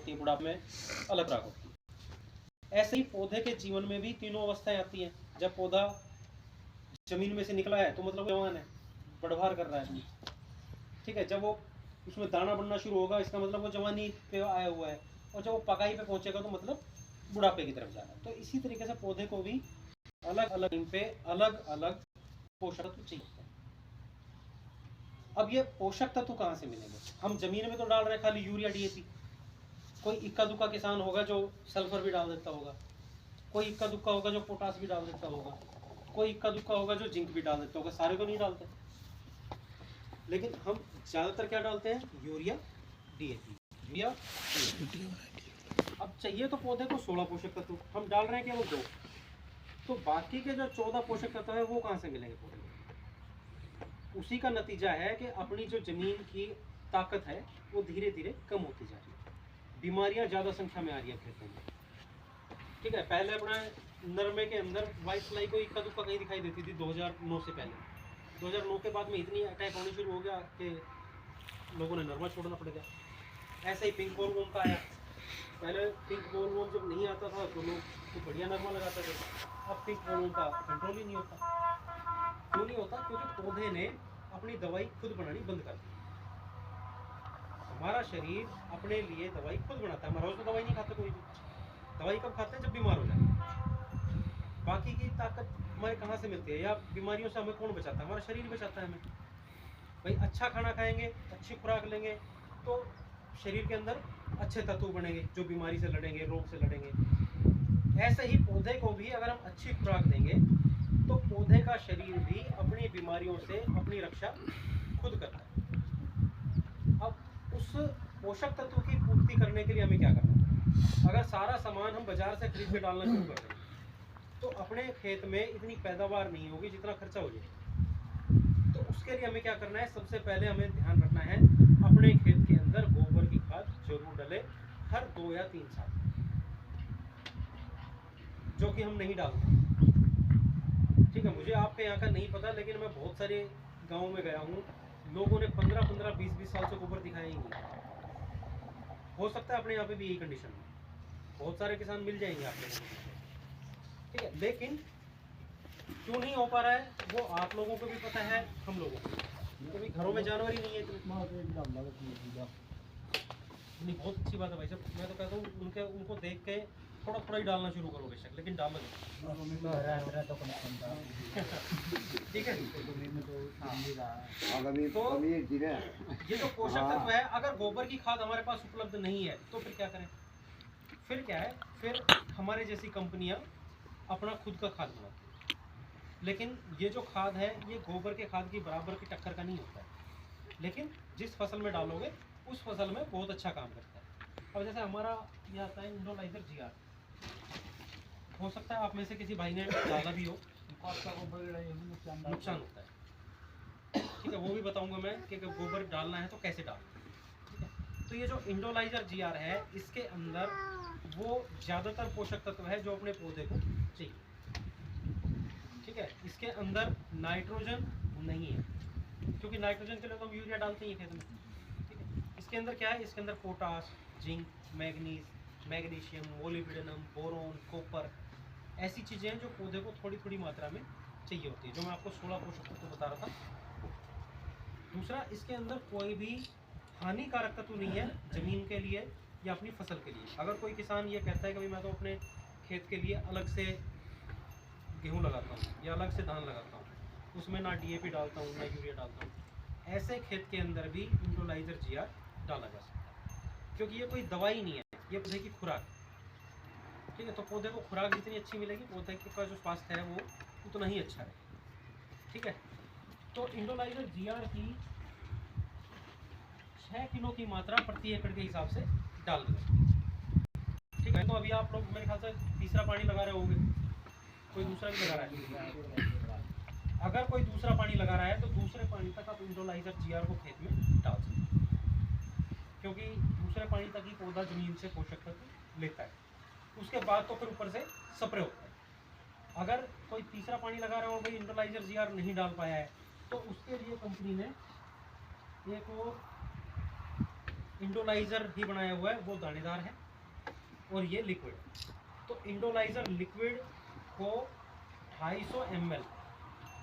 होती है, बुढ़ापे में अलग राग होती है। ऐसे ही पौधे के जीवन में भी तीनों अवस्थाएं आती हैं। जब पौधा जमीन में से निकला है तो मतलब जवान है, बढ़वार कर रहा है, ठीक है। जब वो उसमें दाना बनना शुरू होगा इसका मतलब वो जवानी पे आया हुआ है, और जब वो पकाई पे पहुंचेगा तो मतलब बुढ़ापे की तरफ जा रहा है। तो इसी तरीके से पौधे को भी अलग अलग टाइम पे अलग अलग पोषक तत्व चाहिए होते हैं। अब ये पोषक तत्व कहाँ से मिलेंगे? हम जमीन में तो डाल रहे हैं खाली यूरिया डीएपी, कोई इक्का दुक्का किसान होगा जो सल्फर भी डाल देता होगा, कोई इक्का दुक्का होगा जो पोटास भी डाल देता होगा, कोई इक्का दुक्का होगा जो जिंक भी डाल देता होगा, सारे तो नहीं डालते। लेकिन हम ज़्यादातर क्या डालते हैं? Urea DAP, urea DAP. अब चाहिए तो पौधे को 16 पोषक तत्व, हम डाल रहे हैं केवल 2, तो बाकी के जो 14 पोषक तत्व है वो कहाँ से मिलेंगे पौधे को? उसी का नतीजा है कि अपनी जो जमीन की ताकत है वो धीरे धीरे कम होती जा रही है, बीमारियां ज़्यादा संख्या में आ रही है खेतों में, ठीक है। पहले अपना नरमे के अंदर वाइट फ्लाई को इक्का दुक्का कहीं दिखाई देती थी 2009 से पहले। 2009 के बाद में इतनी अटैक होने शुरू हो गया कि लोगों ने नरमा छोड़ना पड़ गया। ऐसे ही पिंक बोलवॉर्म का आया। पहले पिंक बोलवॉर्म जब नहीं आता था तो लोग तो बढ़िया नरमा लगाते थे, अब पिंक बोलवॉर्म का कंट्रोल ही नहीं होता। क्यों नहीं होता? क्योंकि पौधे ने अपनी दवाई खुद बनानी बंद कर दी। हमारा शरीर अपने लिए दवाई खुद बनाता है। हम रोज तो दवाई नहीं खाते, कोई भी दवाई कब खाते हैं? जब बीमार हो जाते हैं। बाकी की ताकत हमारे कहाँ से मिलती है, या बीमारियों से हमें कौन बचाता है? हमारा शरीर बचाता है हमें। भाई अच्छा खाना खाएंगे, अच्छी खुराक लेंगे तो शरीर के अंदर अच्छे तत्व बनेंगे जो बीमारी से लड़ेंगे, रोग से लड़ेंगे। ऐसे ही पौधे को भी अगर हम अच्छी खुराक देंगे तो पौधे का शरीर भी अपनी बीमारियों से अपनी रक्षा खुद करता है। अब उस पोषक तत्व की पूर्ति करने के लिए हमें क्या करना है? अगर सारा सामान हम बाजार से खरीद के डालना शुरू कर दें तो अपने खेत में इतनी पैदावार नहीं होगी जितना खर्चा हो जाएगा। तो उसके लिए हमें क्या करना है? सबसे पहले हमें ध्यान रखना है अपने खेत के अंदर गोबर की खाद जरूर डले हर 2 या 3 साल, जो कि हम नहीं डालते, ठीक है। मुझे आपके यहाँ का नहीं पता, लेकिन मैं बहुत सारे गाँव में गया हूँ, लोगों ने 15-15, 20-20 साल से गोबर दिखाया ही नहीं। हो सकता है अपने यहाँ पे भी यही कंडीशन है, बहुत सारे किसान मिल जाएंगे आपके, ठीक है। लेकिन क्यों नहीं हो पा रहा है वो आप लोगों को भी पता है, हम लोगों को, क्योंकि घरों में जानवर ही नहीं है इतने। नहीं, बहुत अच्छी बात है भाई साहब। मैं तो कहता हूँ उनको देख के थोड़ा थोड़ा ही डालना शुरू करो बेशक, लेकिन डालना ठीक है। तो ये जो पोषक तत्व है, अगर गोबर की खाद हमारे पास उपलब्ध नहीं है तो फिर क्या करें? फिर क्या है? फिर हमारे जैसी कंपनियां अपना खुद का खाद बनाती हैं, लेकिन ये जो खाद है ये गोबर के खाद की बराबर की टक्कर का नहीं होता है, लेकिन जिस फसल में डालोगे उस फसल में बहुत अच्छा काम करता है। अब जैसे हमारा ये आता है इंडोलाइजर जीआर, हो सकता है आप में से किसी भाई ने डाला भी हो, आपका गोबर नुकसान होता है, ठीक है। वो भी बताऊंगा मैं कि गोबर डालना है तो कैसे डालना है, ठीक है। तो ये जो इंडोलाइजर जीआर है इसके अंदर वो ज़्यादातर पोषक तत्व है जो अपने पौधे को चाहिए, ठीक है। इसके अंदर नाइट्रोजन नहीं है, क्योंकि नाइट्रोजन के लिए तो हम यूरिया डालते ही खेत में, ठीक है। इसके अंदर क्या है? इसके अंदर potash, zinc, manganese, magnesium, molybdenum, boron, copper, ऐसी चीज़ें हैं जो पौधे को थोड़ी थोड़ी मात्रा में चाहिए होती है, जो मैं आपको 16 पोषक तत्व बता रहा था। दूसरा, इसके अंदर कोई भी हानिकारक तत्व नहीं है ज़मीन के लिए या अपनी फसल के लिए। अगर कोई किसान ये कहता है कि भाई मैं तो अपने खेत के लिए अलग से गेहूँ लगाता हूँ या अलग से धान लगाता हूँ, उसमें ना डीएपी डालता हूँ ना यूरिया डालता हूँ, ऐसे खेत के अंदर भी इंडोलाइजर जीआर डाला जा सकता है, क्योंकि ये कोई दवाई नहीं है, ये पौधे की खुराक, ठीक है। तो पौधे को खुराक जितनी अच्छी मिलेगी पौधे का जो स्वास्थ्य है वो उतना ही अच्छा है, ठीक है। तो इंडोलाइजर जीआर की 6 किलो की मात्रा प्रति एकड़ के हिसाब से डाल दें, ठीक है। तो अभी आप लोग मेरे ख्याल से तीसरा पानी लगा रहे होंगे, कोई दूसरा भी लगा रहा है। अगर कोई दूसरा पानी लगा रहा है तो दूसरे पानी तक आप इंडोलाइजर जीआर को खेत में डाल सकते हैं, क्योंकि दूसरे पानी तक ही पौधा जमीन से पोषक तत्व लेता है, उसके बाद तो फिर ऊपर से स्प्रे होता है। अगर कोई तीसरा पानी लगा रहा हो, भाई इंडोलाइजर जीआर नहीं डाल पाया है, तो उसके लिए कंपनी ने एक और इंडोलाइजर ही बनाया हुआ है, वो दानेदार है, और ये लिक्विड। तो इंडोलाइजर लिक्विड को 250 ml